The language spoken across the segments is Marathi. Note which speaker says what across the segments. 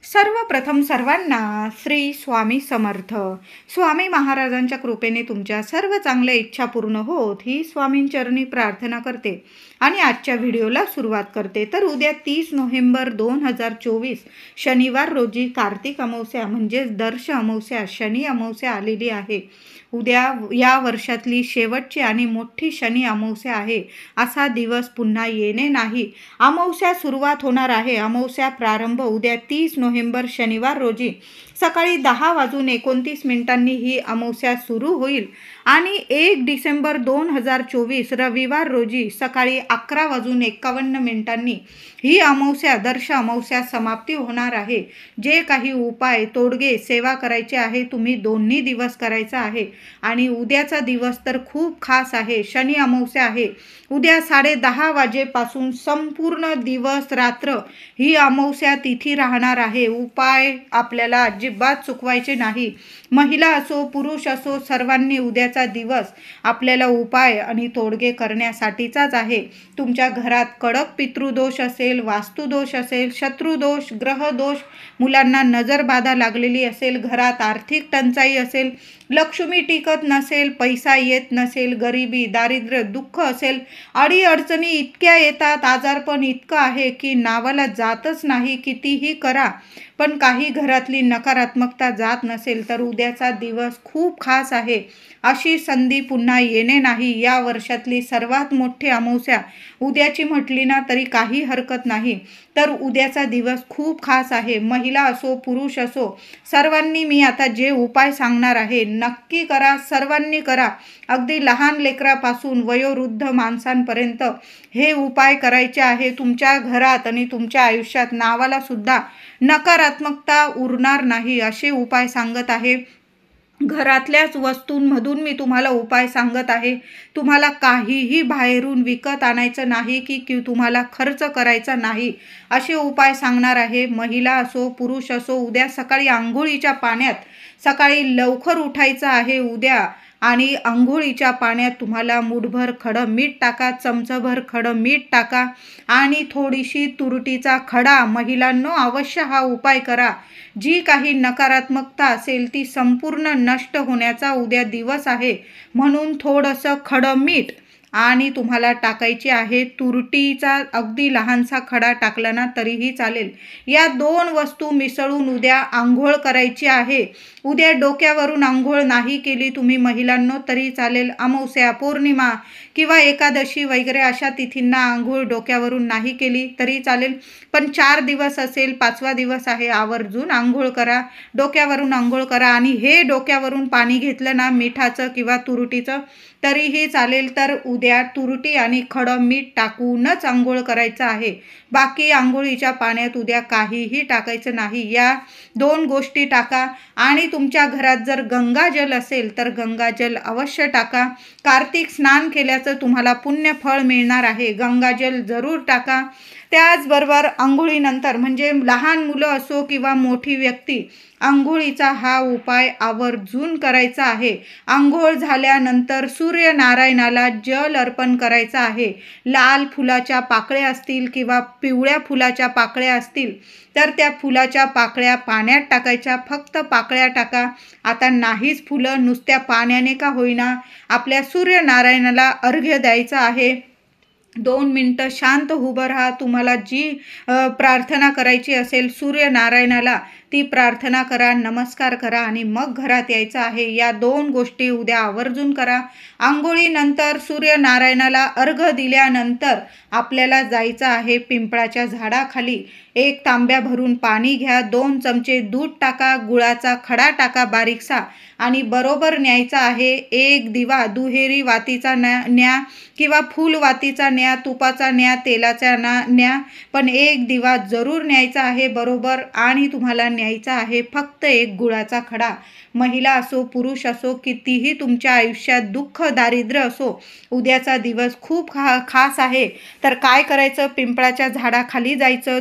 Speaker 1: सर्वप्रथम सर्वांना श्री स्वामी समर्थ. स्वामी महाराजांच्या कृपेने तुमच्या सर्व चांगल्या इच्छा पूर्ण होत ही स्वामींचरणी प्रार्थना करते आणि आजच्या व्हिडिओला सुरुवात करते. तर उद्या 30 नोव्हेंबर 2024 शनिवार रोजी कार्तिक अमावस्या म्हणजेच दर्श अमावस्या शनी अमावस्या आलेली आहे. उद्या या वर्षातली शेवटची आणि मोठी शनी अमावस्या आहे. असा दिवस पुन्हा येणे नाही. अमावस्या सुरुवात होणार आहे. अमावस्या प्रारंभ उद्या 30 नोव्हेंबर शनिवार रोजी सकाळी 10:29 ही अमावस्या सुरू होईल आणि 1 डिसेंबर 2024 रविवार रोजी सकाळी 11:51 ही अमावस्या दर्श अमावस्या समाप्ती होणार आहे. जे काही उपाय तोडगे सेवा करायचे आहे तुम्ही दोन्ही दिवस करायचा आहे आणि उद्याचा दिवस तर खूप खास आहे. शनी अमावस्या आहे. उद्या 10:30 वाजेपासून संपूर्ण दिवस रात्र ही अमावस्या तिथी राहणार आहे. उपाय आपल्याला अजिबात चुकवायचे नाही. महिला असो पुरुष असो सर्वांनी उद्याचा दिवस आपल्याला उपाय आणि तोडगे करण्यासाठीचाच आहे. तुमच्या घरात कडक पितृदोष असेल, वास्तुदोष असेल, शत्रुदोष, ग्रहदोष, मुलांना नजरबाधा लागलेली असेल, घरात आर्थिक टंचाई असेल, लक्ष्मी टिकत नसेल, पैसा येत नसेल, गरिबी दारिद्र्य दुःख असेल, अडीअडचणी इतक्या येतात, आजारपण इतकं आहे की नावाला जातच नाही. कितीही करा पण काही घरातली नकारात्मकता जात नसेल तर उद्याचा दिवस खूप खास आहे. अशी संधी पुन्हा येणे नाही. या वर्षातली सर्वात मोठी अमावस्या उद्याची म्हटली ना तरी काही हरकत नाही. तर उद्याचा दिवस खूप खास आहे. महिला असो पुरुष असो सर्वांनी मी आता जे उपाय सांगणार आहे नक्की करा. सर्वांनी करा. अगदी लहान लेकरापासून वयोवृद्ध माणसांपर्यंत हे उपाय करायचे आहे. तुमच्या घरात आणि तुमच्या आयुष्यात नावाला सुद्धा नकारात्मकता उरणार नाही असे उपाय सांगत आहे. घरातल्याच वस्तूंमधून मी तुम्हाला उपाय सांगत आहे. तुम्हाला काहीही बाहेरून विकत आणायचं नाही की तुम्हाला खर्च करायचा नाही असे उपाय सांगणार आहे. महिला असो पुरुष असो उद्या सकाळी आंघोळीच्या पाण्यात सकाळी लवकर उठायचं आहे उद्या आणि आंघोळीच्या पाण्यात तुम्हाला मुठभर खडं मीठ टाका, चमचभर खडं मीठ टाका आणि थोडीशी तुरटीचा खडा. महिलांनो अवश्य हा उपाय करा. जी काही नकारात्मकता असेल ती संपूर्ण नष्ट होण्याचा उद्या दिवस आहे. म्हणून थोडंसं खडं मीठ आणि तुम्हाला टाकायची आहे तुरटीचा अगदी लहानसा खडा टाकला ना तरीही चालेल. या दोन वस्तू मिसळून उद्या आंघोळ करायची आहे. उद्या डोक्यावरून आंघोळ नाही केली तुम्ही महिलांनो तरी चालेल. अमावस्या पौर्णिमा किंवा एकादशी वगैरे अशा तिथींना आंघोळ डोक्यावरून नाही केली तरी चालेल. पण 4 दिवस असेल 5वा दिवस आहे आवर्जून आंघोळ करा, डोक्यावरून आंघोळ करा आणि हे डोक्यावरून पाणी घेतलं ना मिठाचं किंवा तुरटीचं तरीही चालेल. तर उद्या तुरटी आणि खडं मीठ टाकूनच आंघोळ करायचं आहे. बाकी आंघोळीच्या पाण्यात उद्या काहीही टाकायचं नाही. या 2 गोष्टी टाका आणि तुमच्या घरात जर गंगाजल असेल तर गंगाजल अवश्य टाका. कार्तिक स्नान केल्याचं तुम्हाला पुण्यफळ मिळणार आहे. गंगाजल जरूर टाका. त्याचबरोबर आंघोळीनंतर म्हणजे लहान मुलं असो किंवा मोठी व्यक्ती आंघोळीचा हा उपाय आवर्जून करायचा आहे. आंघोळ झाल्यानंतर सूर्यनारायणाला जल अर्पण करायचं आहे. लाल फुलाच्या पाकळ्या असतील किंवा पिवळ्या फुलाच्या पाकळ्या असतील तर त्या फुलाच्या पाकळ्या पाण्यात टाकायच्या. फक्त पाकळ्या टाका. आता नाहीच फुलं नुसत्या पाण्याने का होईना आपल्या सूर्यनारायणाला अर्घ्य द्यायचं आहे. 2 मिनिटं शांत उभं राहा. तुम्हाला जी प्रार्थना करायची असेल सूर्यनारायणाला ती प्रार्थना करा, नमस्कार करा आणि मग घरात यायचं आहे. या 2 गोष्टी उद्या आवर्जून करा. आंघोळीनंतर सूर्यनारायणाला अर्घ्य दिल्यानंतर आपल्याला जायचं आहे पिंपळाच्या झाडाखाली. 1 तांब्या भरून पाणी घ्या, 2 चमचे दूध टाका, गुळाचा खडा टाका बारीकसा आणि बरोबर न्यायचा आहे. 1 दिवा दुहेरी वातीचा न्या किंवा फुल वातीचा न्या, तुपाचा न्या, तेलाचा न्या, पण 1 दिवा जरूर न्यायचा आहे बरोबर आणि तुम्हाला न्यायचा आहे फक्त एक गुळाचा खडा. महिला असो पुरुष असो, कितीही तुमच्या आयुष्यात दुःख दारिद्र्य असो, उद्याचा दिवस खूप खास आहे. तर काय करायचं, पिंपळाच्या झाडाखाली जायचं,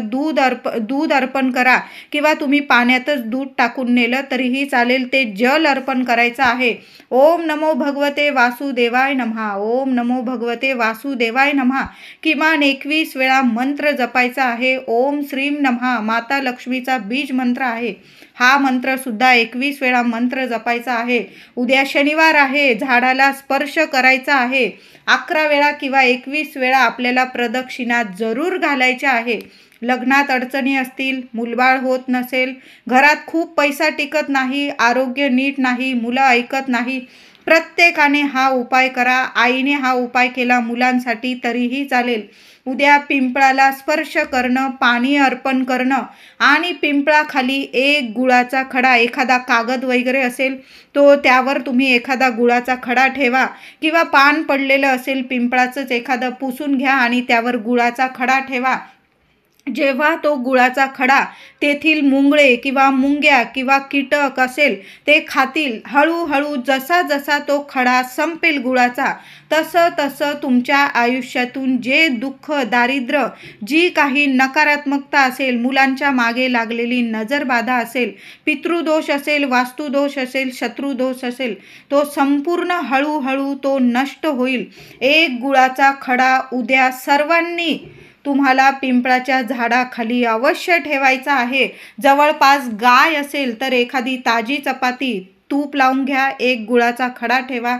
Speaker 1: दूध अर्पण करा किंवा तुम्ही पाण्यातच दूध टाकून नेलं तरीही चालेल. ते जल अर्पण करायचं आहे. ओम नमो भगवते वासुदेवाय नमः, ओम नमो भगवते वासुदेवाय नमः किमान 21 वेळा मंत्र जपायचा आहे. ओम श्रीम नमः माता लक्ष्मीचा बीज मंत्र आहे. हा मंत्र सुद्धा 21 वेळा मंत्र जपायचा आहे. उद्या शनिवार आहे, झाडाला स्पर्श करायचा आहे. 11 वेळा किंवा 21 वेळा आपल्याला प्रदक्षिणा जरूर घालायच्या आहे. लग्नात अडचणी असतील, मुलबाळ होत नसेल, घरात खूप पैसा टिकत नाही, आरोग्य नीट नाही, मुलं ऐकत नाही, प्रत्येकाने हा उपाय करा. आईने हा उपाय केला मुलांसाठी तरीही चालेल. उद्या पिंपळाला स्पर्श करणं, पाणी अर्पण करणं आणि पिंपळाखाली एक गुळाचा खडा, एखादा कागद वगैरे असेल तो त्यावर तुम्ही एखादा गुळाचा खडा ठेवा किंवा पान पडलेलं असेल पिंपळाचंच एखादं पुसून घ्या आणि त्यावर गुळाचा खडा ठेवा. जेव्हा तो गुळाचा खडा तेथील मुंगळे किंवा मुंग्या किंवा कीटक असेल ते खातील, हळूहळू जसा जसा तो खडा संपेल गुळाचा, तसं तसं तुमच्या आयुष्यातून जे दुःख दारिद्र्य, जी काही नकारात्मकता असेल, मुलांच्या मागे लागलेली नजरबाधा असेल, पितृदोष असेल, वास्तुदोष असेल, शत्रुदोष असेल, तो संपूर्ण हळूहळू तो नष्ट होईल. एक गुळाचा खडा उद्या सर्वांनी तुम्हाला पिंपळाच्या झाडाखाली अवश्य ठेवायचा आहे. जवळपास गाय असेल तर एखादी ताजी चपाती तूप लावून घ्या, एक गुळाचा खडा ठेवा.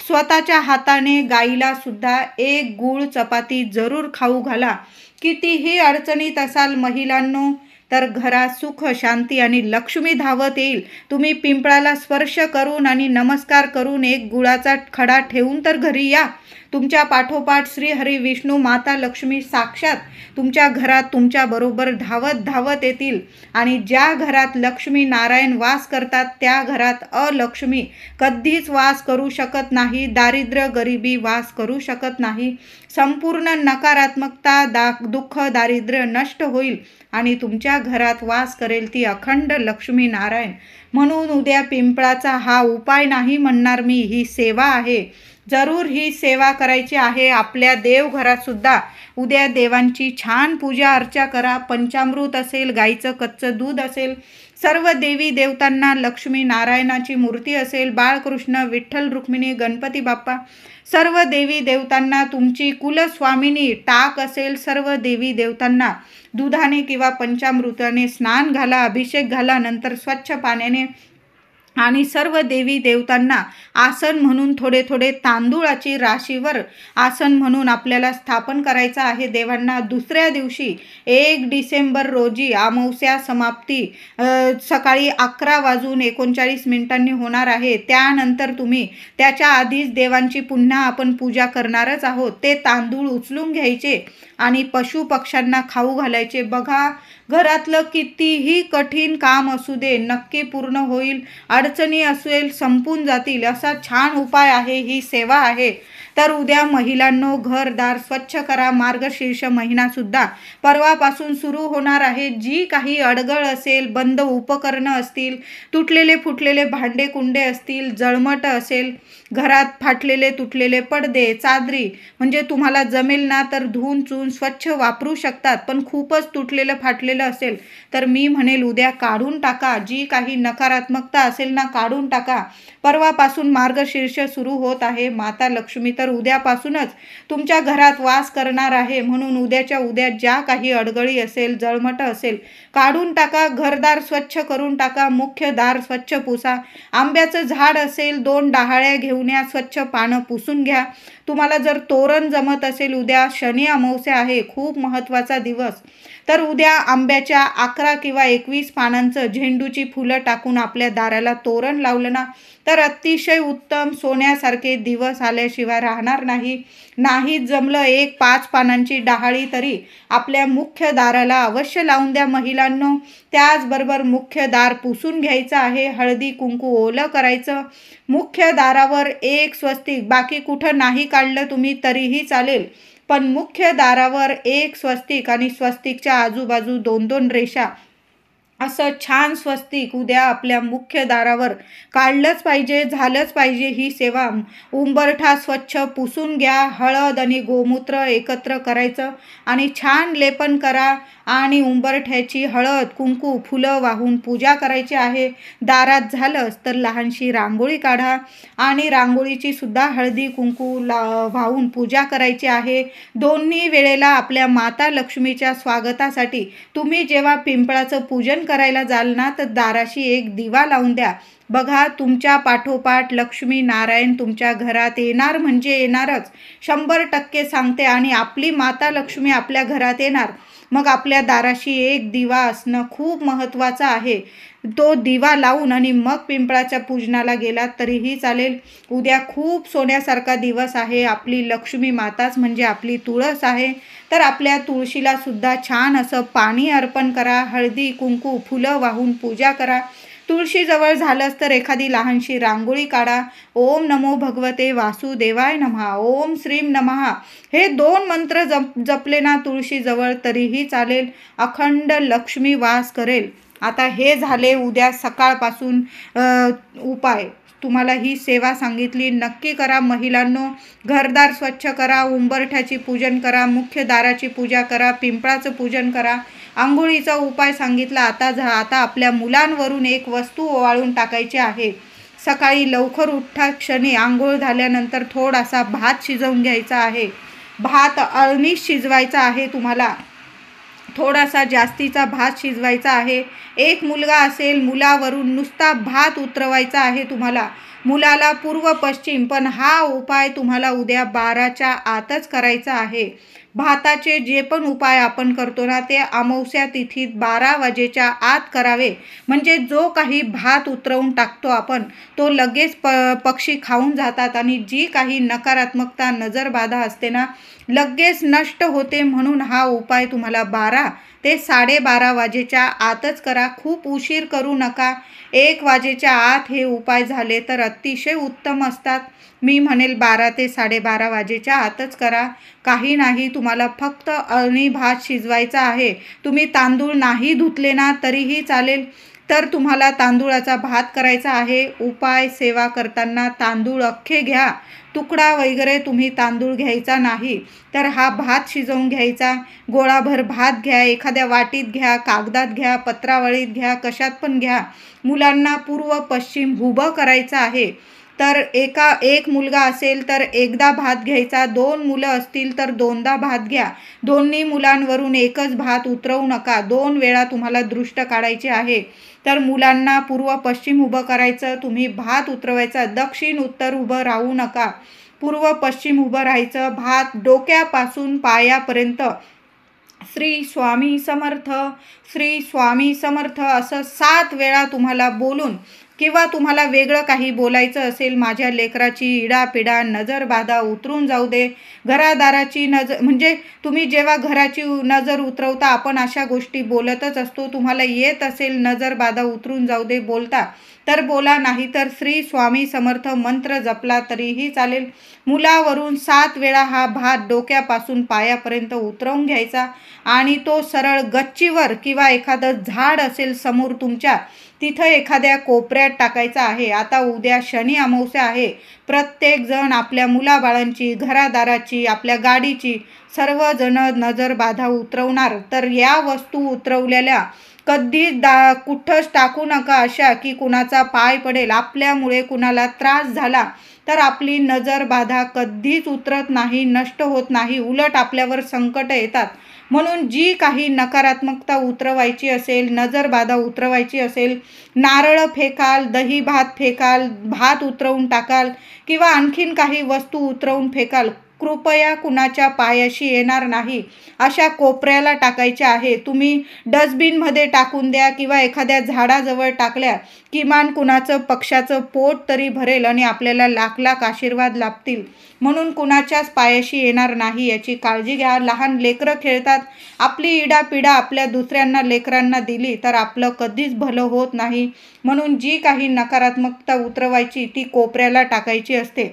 Speaker 1: स्वतःच्या हाताने गाईला सुद्धा एक गुळ चपाती जरूर खाऊ घाला. कितीही अडचणीत असाल महिलांनो, तर घरात सुख शांती आणि लक्ष्मी धावत येईल. तुम्ही पिंपळाला स्पर्श करून आणि नमस्कार करून एक गुळाचा खडा ठेवून तर घरी या. तुमच्या पाठोपाठ श्री हरी विष्णू माता लक्ष्मी साक्षात तुमच्या घरात तुमच्याबरोबर धावत धावत येतील. आणि ज्या घरात लक्ष्मी नारायण वास करतात त्या घरात अलक्ष्मी कधीच वास करू शकत नाही, दारिद्र्य गरिबी वास करू शकत नाही. संपूर्ण नकारात्मकता, दुःख दारिद्र्य नष्ट होईल आणि तुमच्या घरात वास करेल ती अखंड लक्ष्मी नारायण. म्हणून उद्या पिंपळाचा हा उपाय नाही म्हणणार मी, ही सेवा आहे. जरूर ही सेवा करायची आहे. आपल्या देवघरात सुद्धा उद्या देवांची छान पूजा अर्चा करा. पंचामृत असेल, गाईचं कच्चं दूध असेल, सर्व देवी देवतांना, लक्ष्मी नारायणाची मूर्ती असेल, बाळकृष्ण, विठ्ठल रुक्मिणी, गणपती बाप्पा, सर्व देवी देवतांना, तुमची कुलस्वामिनी टाक असेल, सर्व देवी देवतांना दुधाने किंवा पंचामृताने स्नान घाला, अभिषेक घाला. नंतर स्वच्छ पाण्याने आणि सर्व देवी देवतांना आसन म्हणून थोडे थोडे तांदूळाची राशीवर आसन म्हणून आपल्याला स्थापन करायचं आहे देवांना. दुसऱ्या दिवशी 1 डिसेंबर रोजी अमावस्या समाप्ती सकाळी 11:39 होणार आहे. त्यानंतर तुम्ही त्याच्या आधीच देवांची पुन्हा आपण पूजा करणारच आहोत. ते तांदूळ उचलून घ्यायचे आणि पशु पक्ष्यांना खाऊ घालायचे. बघा, घरातलं कितीही कठीण काम असू दे, नक्की पूर्ण होईल. अडचणी असेल संपून जातील. असा छान उपाय आहे, ही सेवा आहे. तर उद्या महिलांनो घरदार स्वच्छ करा. मार्गशीर्ष महिना सुद्धा परवापासून सुरू होणार आहे. जी काही अडगळ असेल, बंद उपकरणं असतील, तुटलेले फुटलेले भांडे कुंडे असतील, जळमट असेल, घरात फाटलेले तुटलेले पडदे, चादरी, म्हणजे तुम्हाला जमेल ना तर धुवून चून स्वच्छ वापरू शकतात. पण खूपच तुटलेलं फाटलेलं असेल तर मी म्हणेल उद्या काढून टाका. जी काही नकारात्मकता असेल ना काढून टाका. परवापासून मार्गशीर्ष सुरू होत आहे. माता लक्ष्मी तर उद्यापासूनच तुमच्या घरात वास करणार आहे. म्हणून उद्याच्या उद्या ज्या काही अडगळी असेल, जळमट असेल, काढून टाका. घरदार स्वच्छ करून टाका. मुख्य दार स्वच्छ पुसा. आंब्याचं झाड असेल, 2 डहाळ्या घेऊन या, स्वच्छ पानं पुसून घ्या. तुम्हाला जर तोरण जमत असेल, उद्या शनी अमावस्या आहे, खूप महत्त्वाचा दिवस, तर उद्या आंब्याच्या 11 किंवा 21 पानांचं झेंडूची फुलं टाकून आपल्या दाराला तोरण लावलं ना तर अतिशय उत्तम. सोन्यासारखे दिवस आल्याशिवाय राहणार नाही. नाही जमलं 5 पानांची डहाळी तरी आपल्या मुख्य दाराला अवश्य लावून द्या महिलांनो. त्याचबरोबर मुख्य दार पुसून घ्यायचं आहे. हळदी कुंकू ओलं करायचं. मुख्य दारावर 1 स्वस्तिक, बाकी कुठं नाही काढलं तुम्ही तरीही चालेल, पण मुख्य दारावर 1 स्वस्तिक आणि स्वस्तिकच्या आजूबाजू 2-2 रेषा असं छान स्वस्तिक उद्या आपल्या मुख्य दारावर काढलंच पाहिजे, झालंच पाहिजे ही सेवा. उंबरठा स्वच्छ पुसून घ्या, हळद आणि गोमूत्र एकत्र करायचं आणि छान लेपन करा आणि उंबरठ्याची हळद, कुंकू, फुलं वाहून पूजा करायची आहे. दारात झालंच तर लहानशी रांगोळी काढा आणि रांगोळीची सुद्धा हळदी कुंकू वाहून पूजा करायची आहे. दोन्ही वेळेला आपल्या माता लक्ष्मीच्या स्वागतासाठी तुम्ही जेव्हा पिंपळाचं पूजन करायला जाल ना, तर दाराशी एक दिवा लावून द्या. बघा, तुमच्या पाठोपाठ लक्ष्मी नारायण तुमच्या घरात येणार म्हणजे येणारच. 100% सांगते. आणि आपली माता लक्ष्मी आपल्या घरात येणार. मग आपल्या दाराशी एक दिवा असणं खूप महत्त्वाचं आहे. तो दिवा लावून आणि मग पिंपळाच्या पूजनाला गेलात तरीही चालेल. उद्या खूप सोन्यासारखा दिवस आहे. आपली लक्ष्मी माताच म्हणजे आपली तुळस आहे. तर आपल्या तुळशीला सुद्धा छान असं पाणी अर्पण करा, हळदी कुंकू फुलं वाहून पूजा करा. तुळशीजवळ झालंच तर एखादी लहानशी रांगोळी काढा. ओम नमो भगवते वासुदेवाय नमः, ओम श्रीम नमः, हे 2 मंत्र जपले ना तुळशीजवळ तरीही चालेल. अखंड लक्ष्मी वास करेल. आता हे झाले उद्या सकाळपासून उपाय. तुम्हाला ही सेवा सांगितली, नक्की करा महिलांनो. घरदार स्वच्छ करा, उंबरठ्याची पूजन करा, मुख्य दाराची पूजा करा, पिंपळाचं पूजन करा, आंघोळीचा उपाय सांगितला. आता आपल्या मुलांवरून एक वस्तू ओवाळून टाकायची आहे. सकाळी लवकर उठता क्षणी आंघोळ झाल्यानंतर थोडासा भात शिजवून घ्यायचा आहे. भात अळणीत शिजवायचा आहे. तुम्हाला थोडासा जास्तीचा भात शिजवायचा आहे. एक मुलगा असेल, मुलावरून नुसता भात उतरवायचा आहे तुम्हाला. मुलाला पूर्व पश्चिम, पण हा उपाय तुम्हाला उद्या 12च्या आतच करायचा आहे. भाताचे जे पण उपाय आपण करतो ना, ते अमावस्या तिथीत 12 वाजेच्या आत करावे. म्हणजे जो काही भात उतरवून टाकतो आपण, तो लगेच पक्षी खाऊन जातात आणि जी काही नकारात्मकता नजरबाधा असते ना, लगेच नष्ट होते. म्हणून हा उपाय तुम्हाला 12 ते 12:30 वाजेच्या आतच करा. खूप उशीर करू नका. 1 वाजेच्या आत हे उपाय झाले तर अतिशय उत्तम असतात. मी म्हणेल 12 ते 12:30 वाजेच्या आतच करा. काही नाही, तुम्हाला फक्त अळणी भात शिजवायचा आहे. तुम्ही तांदूळ नाही धुतले ना तरीही चालेल. तर तुम्हाला तांदूळाचा भात करायचा आहे. उपाय सेवा करताना तांदूळ अख्खे घ्या. तुकडा वगैरे तुम्ही तांदूळ घ्यायचा नाही. तर हा भात शिजवून घ्यायचा. गोळाभर भात घ्या, एखाद्या वाटीत घ्या, कागदात घ्या, पत्रावळीत घ्या, कशात पण घ्या. मुलांना पूर्व पश्चिम उभं करायचं आहे. तर एक मुलगा असेल तर एकदा भात घ्यायचा, 2 मुलं असतील तर 2दा भात घ्या. दोन्ही मुलांवरून एकच भात उतरवू नका. 2 वेळा तुम्हाला दृष्ट काढायचे आहे. तर मुलांना पूर्व पश्चिम उभं करायचं. तुम्ही भात उतरवायचा. दक्षिण उत्तर उभं राहू नका. पूर्व पश्चिम उभं राहायचं. भात डोक्यापासून पायापर्यंत श्री स्वामी समर्थ, श्री स्वामी समर्थ असं 7 वेळा तुम्हाला बोलून, किंवा तुम्हाला वेगळं काही बोलायचं असेल, माझ्या लेकराची इडापिडा नजरबाधा उतरून जाऊ दे, घरादाराची नजर, म्हणजे तुम्ही जेव्हा घराची नजर उतरवता आपण अशा गोष्टी बोलतच असतो. तुम्हाला येत असेल नजरबाधा उतरून जाऊ दे बोलता तर बोला, नाही तर श्री स्वामी समर्थ मंत्र जपला तरीही चालेल. मुलावरून 7 वेळा हा भात डोक्यापासून पायापर्यंत उतरवून घ्यायचा आणि तो सरळ गच्चीवर किंवा एखादं झाड असेल समोर तुमच्या, तिथं एखाद्या कोपऱ्यात टाकायचा आहे. आता उद्या शनी अमावस्या आहे. प्रत्येकजण आपल्या मुलाबाळांची, घरादाराची, आपल्या गाडीची सर्वजण नजरबाधा उतरवणार. तर या वस्तू उतरवलेल्या कधीच कुठंच टाकू नका अशा की कुणाचा पाय पडेल. आपल्यामुळे कुणाला त्रास झाला तर आपली नजरबाधा कधीच उतरत नाही, नष्ट होत नाही, उलट आपल्यावर संकट येतात. म्हणून जी काही नकारात्मकता उतरवायची असेल, नजरबाधा उतरवायची असेल, नारळ फेकाल, दही भात फेकाल, भात उतरवून टाकाल किंवा आणखीन काही वस्तू उतरवून फेकाल, कृपया कुणाच्या पायाशी येणार नाही. अशा कोपऱ्याला टाकायच्या आहे. तुम्ही डस्टबिनमध्ये टाकून द्या किंवा एखाद्या झाडाजवळ टाकल्या, किमान कुणाचं पक्षाचं पोट तरी भरेल आणि आपल्याला लाख लाख आशीर्वाद लाभतील. म्हणून कुणाच्याच पायाशी येणार नाही याची काळजी घ्या. लहान लेकरं खेळतात. आपली इडापिडा आपल्या दुसऱ्यांना लेकरांना दिली तर आपलं कधीच भलं होत नाही. म्हणून जी काही नकारात्मकता उतरवायची ती कोपऱ्याला टाकायची असते.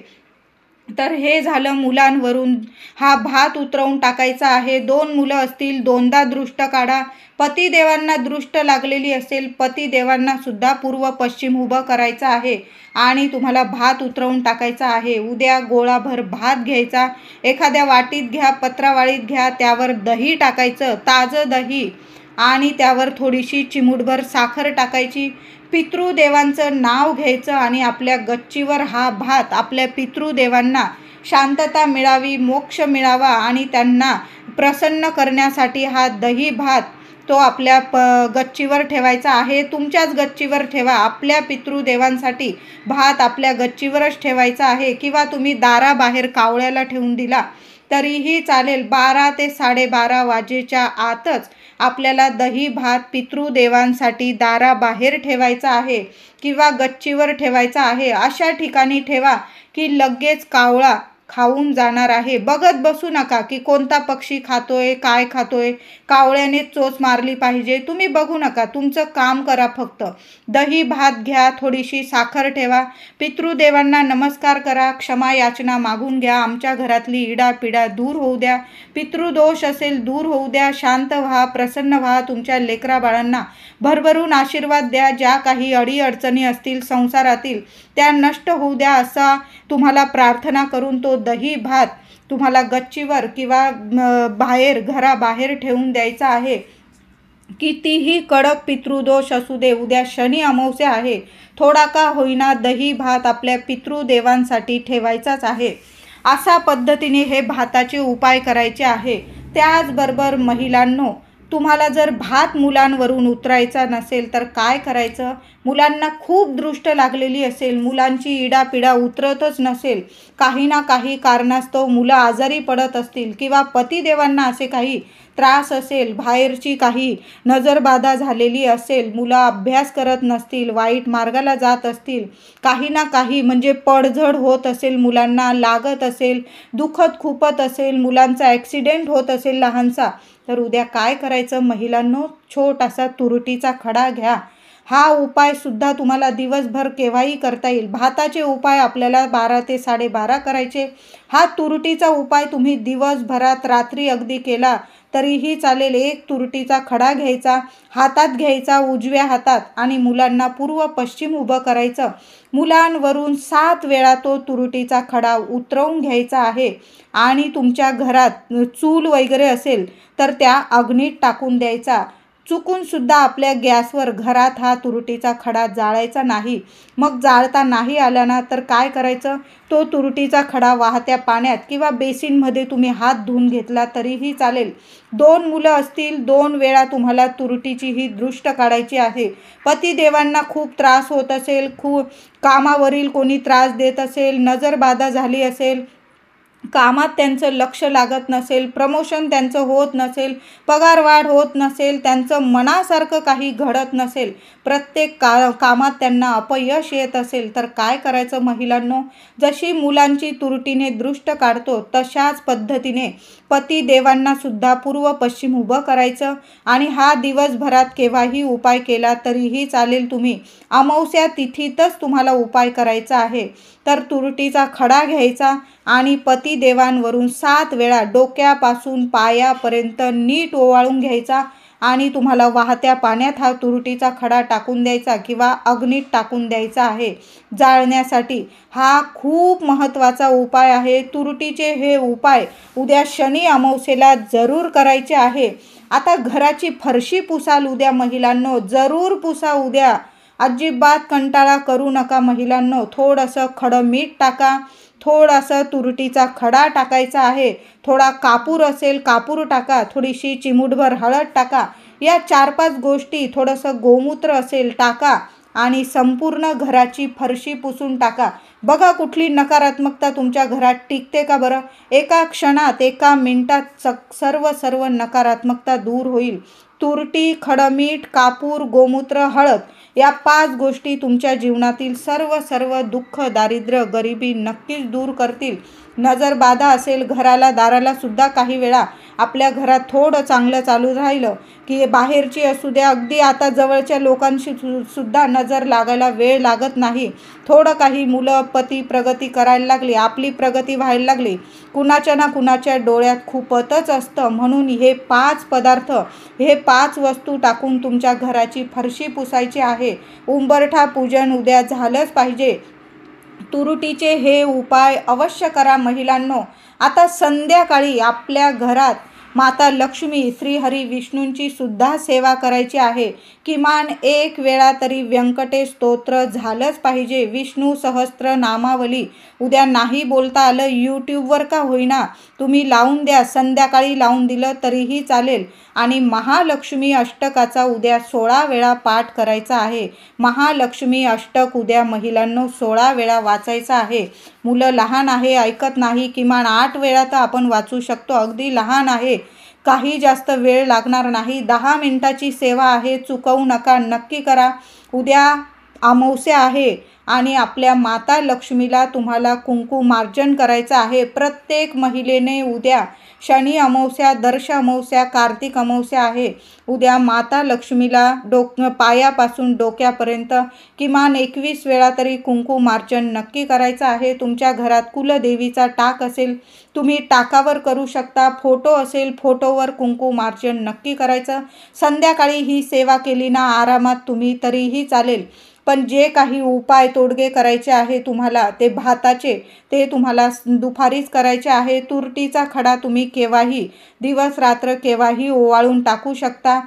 Speaker 1: तर हे झालं मुलांवरून. हा भात उतरवून टाकायचा आहे. 2 मुलं असतील 2दा दृष्ट काढा. पतिदेवांना दृष्ट लागलेली असेल, पतिदेवांना सुद्धा पूर्व पश्चिम उभं करायचं आहे आणि तुम्हाला भात उतरवून टाकायचा आहे. उद्या गोळाभर भात घ्यायचा, एखाद्या वाटीत घ्या, पत्रावळीत घ्या, त्यावर दही टाकायचं, ताजं दही, आणि त्यावर थोडीशी चिमूटभर साखर टाकायची. पितृदेवांचं नाव घ्यायचं आणि आपल्या गच्चीवर हा भात आपल्या पितृदेवांना शांतता मिळावी, मोक्ष मिळावा आणि त्यांना प्रसन्न करण्यासाठी हा दही भात तो आपल्या गच्चीवर ठेवायचा आहे. तुमच्याच गच्चीवर ठेवा. आपल्या पितृदेवांसाठी भात आपल्या गच्चीवरच ठेवायचा आहे किंवा तुम्ही दाराबाहेर कावळ्याला ठेवून दिला तरीही चालेल. 12 ते 12:30 वाजेच्या आतच आपल्याला दही भात पितृदेवांसाठी दाराबाहेर ठेवायचा आहे किंवा गच्चीवर ठेवायचा आहे. अशा ठिकाणी ठेवा की लगेच कावळा खाऊन जाणार आहे. बघत बसू नका की कोणता पक्षी खातोय, काय खातोय, कावळ्याने चोच मारली पाहिजे, तुम्ही बघू नका. तुमचं काम करा फक्त. दही भात घ्या, थोडीशी साखर ठेवा, पितृदेवांना नमस्कार करा, क्षमा याचना मागून घ्या. आमच्या घरातली इडापिडा दूर होऊ द्या, पितृदोष असेल दूर होऊ द्या, शांत व्हा, प्रसन्न व्हा, तुमच्या लेकरा बाळांना भरभरून आशीर्वाद द्या. ज्या काही अडीअडचणी असतील संसारातील त्या नष्ट होऊ द्या, असा तुम्हाला प्रार्थना करून तो दही भात तुम्हाला गच्चीवर किंवा बाहेर घराबाहेर ठेवून द्यायचा आहे. कितीही कडक पितृदोष असू दे, उद्या शनी अमावस्या आहे, थोडा का होईना दही भात आपल्या पितृदेवांसाठी ठेवायचाच आहे. अशा पद्धतीने हे भाताचे उपाय करायचे आहे. त्याचबरोबर महिलांनो, तुम्हाला जर भात मुलांवरून उतरायचा नसेल तर काय करायचं? मुलांना खूप दृष्ट लागलेली असेल, मुलांची इडापिडा उतरतच नसेल, काही ना काही कारणास्तव मुलं आजारी पडत असतील किंवा पतिदेवांना असे काही त्रास असेल, बाहेरची काही नजरबाधा झालेली असेल, मुलं अभ्यास करत नसतील, वाईट मार्गाला जात असतील, काही ना काही म्हणजे पडझड होत असेल, मुलांना लागत असेल, दुखत खूपत असेल, मुलांचा ॲक्सिडेंट होत असेल लहानसा, तर उद्या काय करायचं महिलांनो? छोटासा तुरटीचा खडा घ्या. हा उपायसुद्धा तुम्हाला दिवसभर केव्हाही करता येईल. भाताचे उपाय आपल्याला 12 ते 12:30 करायचे. हा तुरटीचा उपाय तुम्ही दिवसभरात रात्री अगदी केला तरीही चालेल. एक तुरटीचा खडा घ्यायचा, हातात घ्यायचा उजव्या हातात आणि मुलांना पूर्व पश्चिम उभं करायचं. मुलांवरून 7 वेळा तो तुरटीचा खडा उतरवून घ्यायचा आहे आणि तुमच्या घरात चूल वगैरे असेल तर त्या अग्नीत टाकून द्यायचा. चुकूनसुद्धा आपल्या गॅसवर घरात हा तुरटीचा खडा जाळायचा नाही. मग जाळता नाही आला ना तर काय करायचं? तो तुरटीचा खडा वाहत्या पाण्यात किंवा बेसिनमध्ये तुम्ही हात धुवून घेतला तरीही चालेल. 2 मुलं असतील, 2 वेळा तुम्हाला तुरटीची ही दृष्ट काढायची आहे. पतिदेवांना खूप त्रास होत असेल, खूप कामावरील कोणी त्रास देत असेल, नजरबाधा झाली असेल, कामात त्यांचं लक्ष लागत नसेल, प्रमोशन त्यांचं होत नसेल, पगारवाढ होत नसेल, त्यांचं मनासारखं काही घडत नसेल, प्रत्येक कामात त्यांना अपयश येत असेल, तर काय करायचं महिलांनो? जशी मुलांची तुरटीने दृष्ट काढतो तशाच पद्धतीने पतिदेवांना सुद्धा पूर्व पश्चिम उभं करायचं आणि हा दिवसभरात केव्हाही उपाय केला तरीही चालेल. तुम्ही अमावस्या तिथीतच तुम्हाला उपाय करायचा आहे. तर तुरटीचा खडा घ्यायचा आणि पतिदेवांवरून 7 वेळा डोक्यापासून पायापर्यंत नीट ओवाळून घ्यायचा आणि तुम्हाला वाहत्या पाण्यात हा तुरटीचा खडा टाकून द्यायचा किंवा अग्नीत टाकून द्यायचा आहे जाळण्यासाठी. हा खूप महत्त्वाचा उपाय आहे. तुरटीचे हे उपाय उद्या शनी अमावस्येला जरूर करायचे आहे. आता घराची फरशी पुसाल उद्या महिलांनो, जरूर पुसा उद्या. अजिबात कंटाळा करू नका महिलांनो. थोडंसं खडं मीठ टाका, थोडासा तुरटीचा खडा टाकायचा आहे, थोडा कापूर असेल कापूर टाका, थोडीशी चिमूटभर हळद टाका, या 4-5 गोष्टी, थोडंसं गोमूत्र असेल टाका आणि संपूर्ण घराची फरशी पुसून टाका. बघा कुठली नकारात्मकता तुमच्या घरात टिकते का बरं? एका क्षणात, एका मिनिटात सर्व नकारात्मकता दूर होईल. तुरटी, खडमीठ, कापूर, गोमूत्र, हळद या 5 गोष्टी तुमच्या जीवनातील सर्व दुःख, दारिद्र्य, गरिबी नक्कीच दूर करतील. नजर बाधा असेल घराला दाराला सुद्धा काही वेळा आपल्या घरात थोडं चांगलं चालू राहिलं की बाहेरची असू द्या अगदी आता जवळच्या लोकांशी सुद्धा नजर लागायला वेळ लागत नाही. थोडं काही मुलं पती प्रगती करायला लागली, आपली प्रगती व्हायला लागली, कुणाच्या ना कुणाच्या डोळ्यात खूपच असतं. म्हणून हे 5 पदार्थ, हे 5 वस्तू टाकून तुमच्या घराची फरशी पुसायची आहे. उंबरठा पूजन उद्या झालंच पाहिजे. तुरुटीचे हे उपाय अवश्य करा महिलांनो. आता संध्याकाळी आपल्या घरात माता लक्ष्मी, श्रीहरी विष्णूंची सुद्धा सेवा करायची आहे. किमान 1 वेळा तरी व्यंकटेश स्तोत्र झालंच पाहिजे. विष्णू सहस्त्र नामावली उद्या नाही बोलता आलं, यूट्यूबवर का होईना तुम्ही लावून द्या. संध्याकाळी लावून दिलं तरीही चालेल. आणि महालक्ष्मी अष्टकाचा उद्या 16 वेळा पाठ करायचा आहे. महालक्ष्मी अष्टक उद्या महिलांनो 16 वेळा वाचायचा आहे. मुलं लहान आहे, ऐकत नाही, किमान 8 वेळा तर आपण वाचू शकतो. अगदी लहान आहे, काही जास्त वेळ लागणार नाही. 10 मिनिटाची सेवा आहे, चुकवू नका, नक्की करा. उद्या अमावस्या आहे आणि आपल्या माता लक्ष्मीला तुम्हाला कुंकुमार्जन करायचं आहे. प्रत्येक महिलेने उद्या शनी अमावस्या, दर्श अमावस्या, कार्तिक अमावस्या आहे. उद्या माता लक्ष्मीला पायापासून डोक्यापर्यंत किमान 21 वेळा तरी कुंकुमार्जन नक्की करायचं आहे. तुमच्या घरात कुलदेवीचा टाक असेल, तुम्ही टाकावर करू शकता. फोटो असेल, फोटोवर कुंकुमार्जन नक्की करायचं. संध्याकाळी ही सेवा केली ना आरामात तुम्ही तरीही चालेल. पण जे काही उपाय तोडगे करायचे आहे तुम्हाला ते भाताचे, ते तुम्हाला दुपारीच करायचे आहे. तुरटीचा खडा तुम्ही केव्हाही, दिवस रात्र केव्हाही ओवाळून टाकू शकता.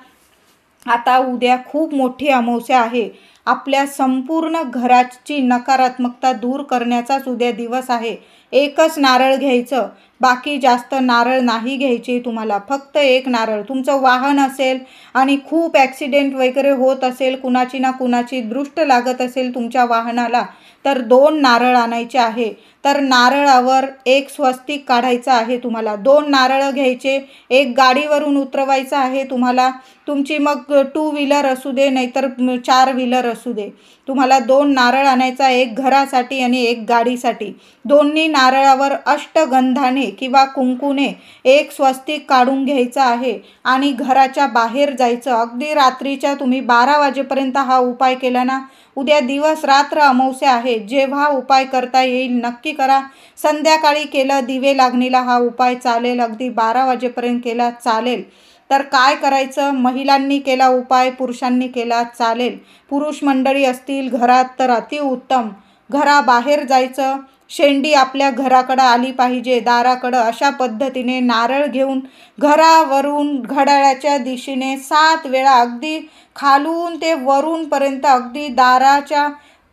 Speaker 1: आता उद्या खूप मोठी अमावस्या आहे. आपल्या संपूर्ण घराची नकारात्मकता दूर करण्याचाच उद्या दिवस आहे. एकच नारळ घ्यायचं, बाकी जास्त नारळ नाही घ्यायचे तुम्हाला. फक्त 1 नारळ. तुमचं वाहन असेल आणि खूप ॲक्सिडेंट वगैरे होत असेल, कुणाची ना कुणाची दृष्ट लागत असेल तुमच्या वाहनाला, तर 2 नारळ आणायचे आहे. तर नारळावर 1 स्वस्तिक काढायचं आहे तुम्हाला. 2 नारळ घ्यायचे, 1 गाडीवरून उतरवायचं आहे तुम्हाला. तुमची मग 2 व्हीलर असू दे नाहीतर 4 व्हीलर असू दे, तुम्हाला 2 नारळ आणायचा, 1 घरासाठी आणि 1 गाडीसाठी. दोन्ही नारळावर अष्टगंधाने किंवा कुंकुने 1 स्वस्तिक काढून घ्यायचं आहे आणि घराच्या बाहेर जायचं. अगदी रात्रीच्या तुम्ही 12 वाजेपर्यंत हा उपाय केला ना, उद्या दिवस रात्र अमावस्या आहे. जेव्हा उपाय करता येईल नक्की करा. संध्याकाळी केलं, दिवे लागणीला हा उपाय चालेल. अगदी 12 वाजेपर्यंत केला चालेल. तर काय करायचं, महिलांनी केला उपाय, पुरुषांनी केला चालेल. पुरुष मंडळी असतील घरात तर अतिउत्तम. घराबाहेर जायचं, शेंडी आपल्या घराकडं आली पाहिजे, दाराकडं. अशा पद्धतीने नारळ घेऊन घरावरून घड्याळाच्या दिशेने 7 वेळा, अगदी खालून ते वरूनपर्यंत अगदी दाराच्या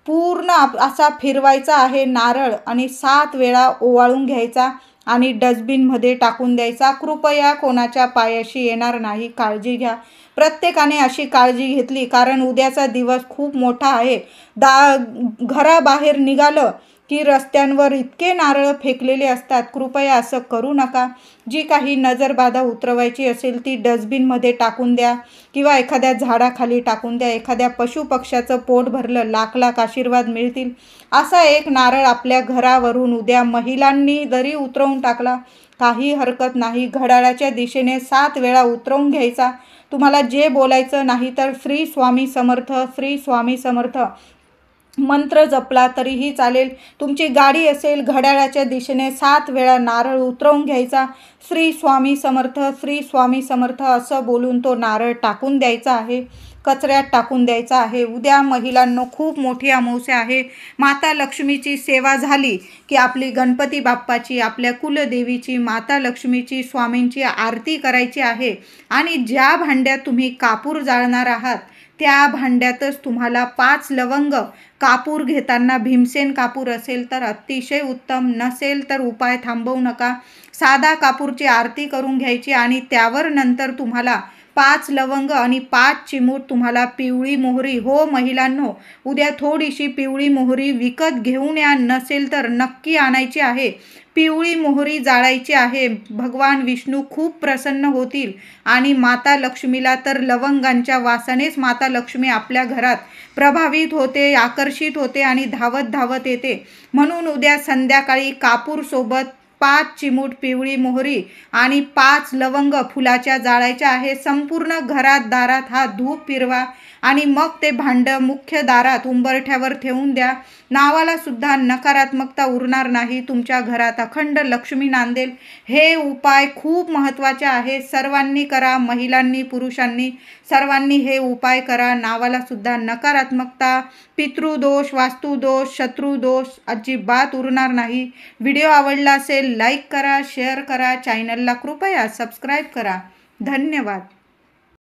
Speaker 1: पूर्ण असा फिरवायचा आहे नारळ आणि 7 वेळा ओवाळून घ्यायचा आणि डस्टबिनमध्ये टाकून द्यायचा. कृपया कोणाच्या पायाशी येणार नाही, काळजी घ्या. प्रत्येकाने अशी काळजी घेतली कारण उद्याचा दिवस खूप मोठा आहे. घराबाहेर निघालं की रस्त्यांवर इतके नारळ फेकलेले असतात. कृपया असं करू नका. जी काही नजरबाधा उतरवायची असेल ती डस्टबिनमध्ये टाकून द्या किंवा एखाद्या झाडाखाली टाकून द्या. एखाद्या पशुपक्ष्याचं पोट भरलं, लाख लाख आशीर्वाद मिळतील. असा 1 नारळ आपल्या घरावरून उद्या महिलांनी जरी उतरवून टाकला काही हरकत नाही. घड्याळाच्या दिशेने 7 वेळा उतरवून घ्यायचा. तुम्हाला जे बोलायचं नाही तर श्री स्वामी समर्थ, श्री स्वामी समर्थ मंत्र जपला तरीही चालेल. तुमची गाडी असेल, घड्याळाच्या दिशेने 7 वेळा नारळ उतरवून घ्यायचा. श्री स्वामी समर्थ, श्री स्वामी समर्थ असं बोलून तो नारळ टाकून द्यायचा आहे, कचऱ्यात टाकून द्यायचा आहे. उद्या महिलांनो खूप मोठी अमावस्या आहे. माता लक्ष्मीची सेवा झाली की आपली गणपती बाप्पाची, आपल्या कुलदेवीची, माता लक्ष्मीची, स्वामींची आरती करायची आहे. आणि ज्या भांड्यात तुम्ही कापूर जाळणार आहात त्या भांड्यातच तुम्हाला 5 लवंग, कापूर घेताना भीमसेन कापूर असेल तर अतिशय उत्तम, नसेल तर उपाय थांबवू नका. साधा कापूरची आरती करून घ्यायची आणि त्यावर नंतर तुम्हाला 5 लवंग आणि 5 चिमूट तुम्हाला पिवळी मोहरी. हो महिलांनो, उद्या थोडीशी पिवळी मोहरी विकत घेऊन या, नसेल तर नक्की आणायची आहे. पिवळी मोहरी जाळायची आहे. भगवान विष्णू खूप प्रसन्न होतील आणि माता लक्ष्मीला तर लवंगांच्या वासानेच माता लक्ष्मी आपल्या घरात प्रभावित होते, आकर्षित होते आणि धावत धावत येते. म्हणून उद्या संध्याकाळी कापूर सोबत 5 चिमूट पिवळी मोहरी आणि 5 लवंग फुलाच्या जाळायच्या आहे. संपूर्ण घरात दारात हा धूप फिरवा आणि मग ते भांडं मुख्य दारात उंबरठ्यावर ठेवून द्या. नावाला सुद्धा नकारात्मकता उरणार नाही. तुमच्या घरात अखंड लक्ष्मी नांदेल. हे उपाय खूप महत्त्वाचे आहे. सर्वांनी करा, महिलांनी, पुरुषांनी सर्वांनी हे उपाय करा. नावाला सुद्धा नकारात्मकता, पितृदोष, वास्तुदोष, शत्रुदोष अजिबात उरणार नाही. व्हिडिओ आवडला असेल लाईक करा, शेअर करा, चॅनलला कृपया सबस्क्राईब करा. धन्यवाद.